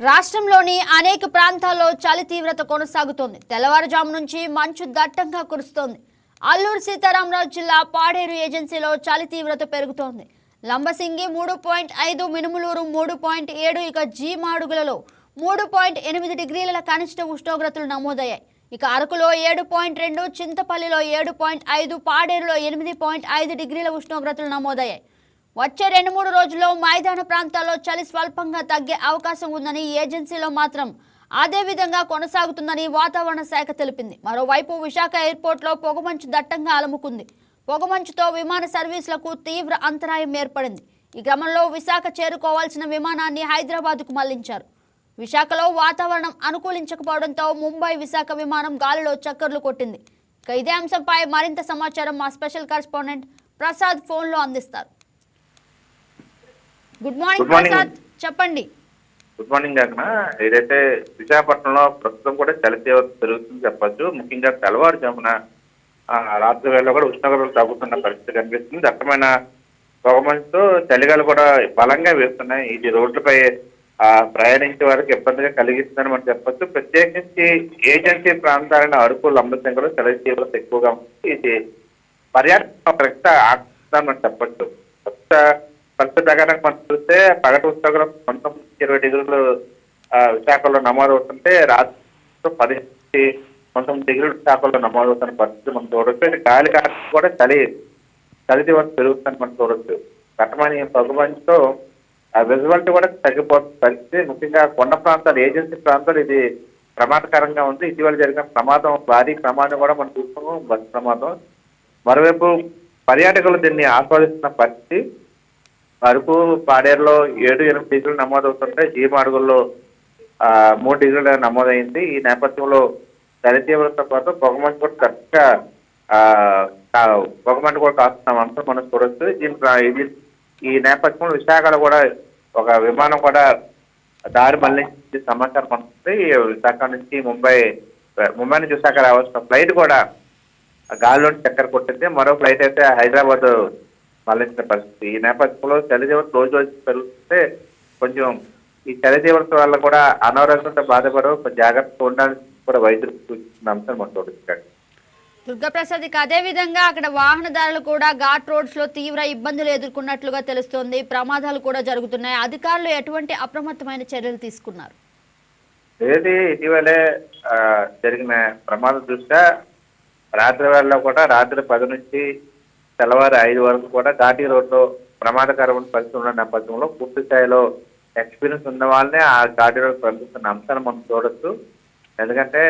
రాష్ట్రంలోని అనేక ప్రాంతాల్లో చలి తీవ్రత కొనసాగుతోంది. తెల్లవారుజాము నుంచి మంచు దట్టంగా కురుస్తోంది. అల్లూరు సీతారామరాజు జిల్లా పాడేరు ఏజెన్సీలో చలి తీవ్రత పెరుగుతోంది. లంబసింగి 3.5, మినుములూరు 3.7, ఇక జీమాడుగులలో 3.8 డిగ్రీల కనిష్ట ఉష్ణోగ్రతలు నమోదయ్యాయి. ఇక అరకులో 7.2, చింతపల్లిలో 7.5, పాడేరులో 8.5 డిగ్రీల ఉష్ణోగ్రతలు నమోదయ్యాయి. వచ్చే 2-3 రోజుల్లో మైదాన ప్రాంతాల్లో చలి స్వల్పంగా తగ్గే అవకాశం ఉందని ఏజెన్సీలో మాత్రం అదే విధంగా కొనసాగుతుందని వాతావరణ శాఖ తెలిపింది. మరోవైపు విశాఖ ఎయిర్పోర్ట్లో పొగమంచు దట్టంగా అలుముకుంది. పొగమంచుతో విమాన సర్వీసులకు తీవ్ర అంతరాయం ఏర్పడింది. ఈ క్రమంలో విశాఖ చేరుకోవాల్సిన విమానాన్ని హైదరాబాద్కు మళ్లించారు. విశాఖలో వాతావరణం అనుకూలించకపోవడంతో ముంబై విశాఖ విమానం గాలిలో చక్కర్లు కొట్టింది. ఇక ఇదే అంశంపై మరింత సమాచారం మా స్పెషల్ కరెస్పాండెంట్ ప్రసాద్ ఫోన్లో అందిస్తారు. గుడ్ మార్నింగ్ ప్రసాద్, చెప్పండి. గుడ్ మార్నింగ్ అన్న. ఏదైతే విశాఖపట్నంలో ప్రస్తుతం కూడా చలి తీవ్రత పెరుగుతుంది చెప్పచ్చు. ముఖ్యంగా తెల్లవారుజామున రాత్రి వేళలో కూడా ఉష్ణోగ్రతలు తగ్గుతున్న పరిస్థితి కనిపిస్తుంది. దట్టమైన పొగమంచుతో చలిగాలు కూడా బలంగా వేస్తున్నాయి. ఇది రోడ్లపై ప్రయాణించే వారికి ఇబ్బందిగా కలిగిస్తుందని మనం చెప్పొచ్చు. ప్రత్యేకించి ఏజెన్సీ ప్రాంతాలైన అరకు, లంబసింగిలో చలి తీవ్రత ఎక్కువగా ఉంది. ఇది పర్యాటక ఆకర్షణ మనం చెప్పొచ్చు. పరిస్థితి ప్రకారం మనం చూస్తే పగటి ఉష్ణోగ్రత 19-20 డిగ్రీలు విశాఖలో నమోదవుతుంటే రాత్రి 10-19 డిగ్రీలు విశాఖలో నమోదవుతున్న పరిస్థితి మనం చూడవచ్చు. గాలి కారణం కూడా చలి తీవ్రత పెరుగుతుందని మనం చూడవచ్చు. దట్టమైన పొగమంచుతో విజువాలిటీ కూడా తగ్గిపోతున్న పరిస్థితి. ముఖ్యంగా కొండ ప్రాంతాలు, ఏజెన్సీ ప్రాంతాలు ఇది ప్రమాదకరంగా ఉంది. ఇటీవల జరిగిన ప్రమాదం, భారీ ప్రమాదం కూడా మనం చూస్తున్నాం, బస్సు ప్రమాదం. మరోవైపు పర్యాటకులు దీన్ని ఆస్వాదిస్తున్న పరిస్థితి. అరకు, పాడేరులో 7-8 డిగ్రీలు నమోదవుతుంటే జీమాడుగుల్లో 3 డిగ్రీలు నమోదైంది. ఈ నేపథ్యంలో చలి తీవ్రత పాటు పొగమంచు కూడా కరెక్ట్గా పొగమంచు కూడా కాస్తున్నాం అంతా మనం చూడవచ్చు. ఈ నేపథ్యంలో విశాఖలో కూడా ఒక విమానం కూడా దారి మళ్లించి సమాచారం అందుతుంది. విశాఖ నుంచి ముంబై నుంచి విశాఖ రావాల్సిన ఫ్లైట్ కూడా గాలిలో చక్కెర కొట్టింది. మరో ఫ్లైట్ అయితే హైదరాబాద్ మళ్లించిన పరిస్థితి. ఈ నేపథ్యంలో చలి తీవ్రత రోజు పెరుగుతుంటే కొంచెం ఈ చలి తీవ్రత వల్ల కూడా అనారోగ్యంతో బాధపడవు, జాగ్రత్తగా ఉండాలని కూడా వైద్యులు సూచిస్తున్న అంశం మనం చూడొచ్చు. దుర్గాప్రసాద్, ఇక అదే విధంగా అక్కడ వాహనదారులు కూడా ఘాట్ రోడ్స్ లో తీవ్ర ఇబ్బందులు ఎదుర్కొన్నట్లుగా తెలుస్తోంది. ప్రమాదాలు కూడా జరుగుతున్నాయి. అధికారులు ఎటువంటి అప్రమత్తమైన చర్యలు తీసుకున్నారు? ఇటీవలే జరిగిన ప్రమాదం దృష్ట్యా రాత్రి వేళలో కూడా రాత్రి 10 నుంచి తెల్లవారు 5 వరకు కూడా ఘాటీ రోడ్లో ప్రమాదకరమైన పరిస్థితి ఉన్న నేపథ్యంలో పూర్తి స్థాయిలో ఎక్స్పీరియన్స్ ఉన్న వాళ్ళనే ఆ ఘాటీ రోడ్ పంపిస్తున్న అంశాన్ని మనం చూడొచ్చు. ఎందుకంటే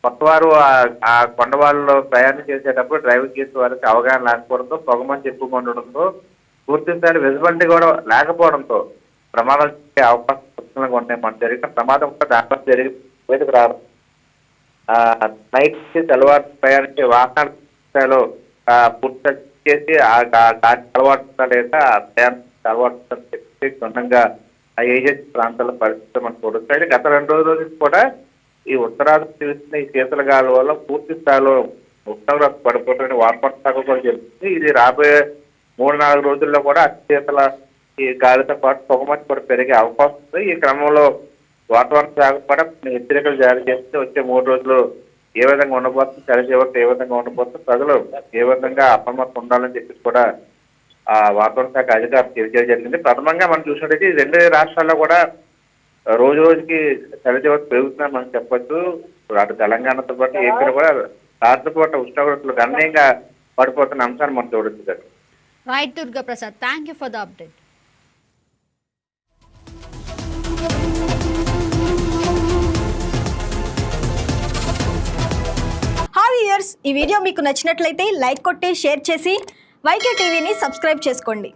కొత్త వారు ఆ కొండవాళ్ళలో ప్రయాణం చేసేటప్పుడు డ్రైవింగ్ చేసే వారికి అవగాహన లేకపోవడంతో, పొగమంచు ఎక్కువగా ఉండడంతో, పూర్తి స్థాయిలో విజిబిలిటీ కూడా లేకపోవడంతో ప్రమాదాలు జరిగే అవకాశం పుష్కలంగా ఉన్నాయి. మనం జరిగిన ప్రమాదం కూడా దాంట్లో జరిగి బయటకు రావడం, నైట్ నుంచి తెల్లవారు ప్రయాణించే వాహనాల స్థాయిలో పూర్తి చేసి ఆ ఘాటి అలవాటు లేదా అలవాటు చెప్పి క్షుణ్ణంగా ఆ ఏజెన్సీ ప్రాంతాల పరిస్థితి మనం చూడొచ్చు. అయితే గత 2 రోజుల నుంచి కూడా ఈ ఉత్తరాది చూసిన ఈ శీతల గాలి వల్ల పూర్తి స్థాయిలో ఉష్ణోగ్రత పడిపోతున్న వాతావరణ శాఖ కూడా చెప్తుంది. ఇది రాబోయే 3-4 రోజుల్లో కూడా అతి శీతల ఈ గాలితో పాటు పొగమంచు కూడా పెరిగే అవకాశం ఉంది. ఈ క్రమంలో వాతావరణ శాఖ కూడా హెచ్చరికలు జారీ చేస్తే వచ్చే 3 రోజులు ఏ విధంగా ఉండబోతుంది, చలి తీవ్రత ఏ విధంగా ఉండబోతుంది, ప్రజలు ఏ విధంగా అప్రమత్తం ఉండాలని చెప్పి కూడా వాతావరణ శాఖ అధికారులు తెలియజేయడం జరిగింది. ప్రథమంగా మనం చూసినట్టయితే ఈ 2 రాష్ట్రాల్లో కూడా రోజు రోజుకి చలి తీవ్రత పెరుగుతుందని మనం చెప్పొచ్చు. అటు తెలంగాణతో పాటు ఏపీలో కూడా రాత్రిపూట ఉష్ణోగ్రతలు గణనీయంగా పడిపోతున్న అంశాన్ని మనం చూడొచ్చు. Right Durga Prasad, thank you for the update. ఈ వీడియో మీకు నచ్చినట్లయితే లైక్ కొట్టి షేర్ చేసి వైకే టీవీని సబ్స్క్రైబ్ చేసుకోండి.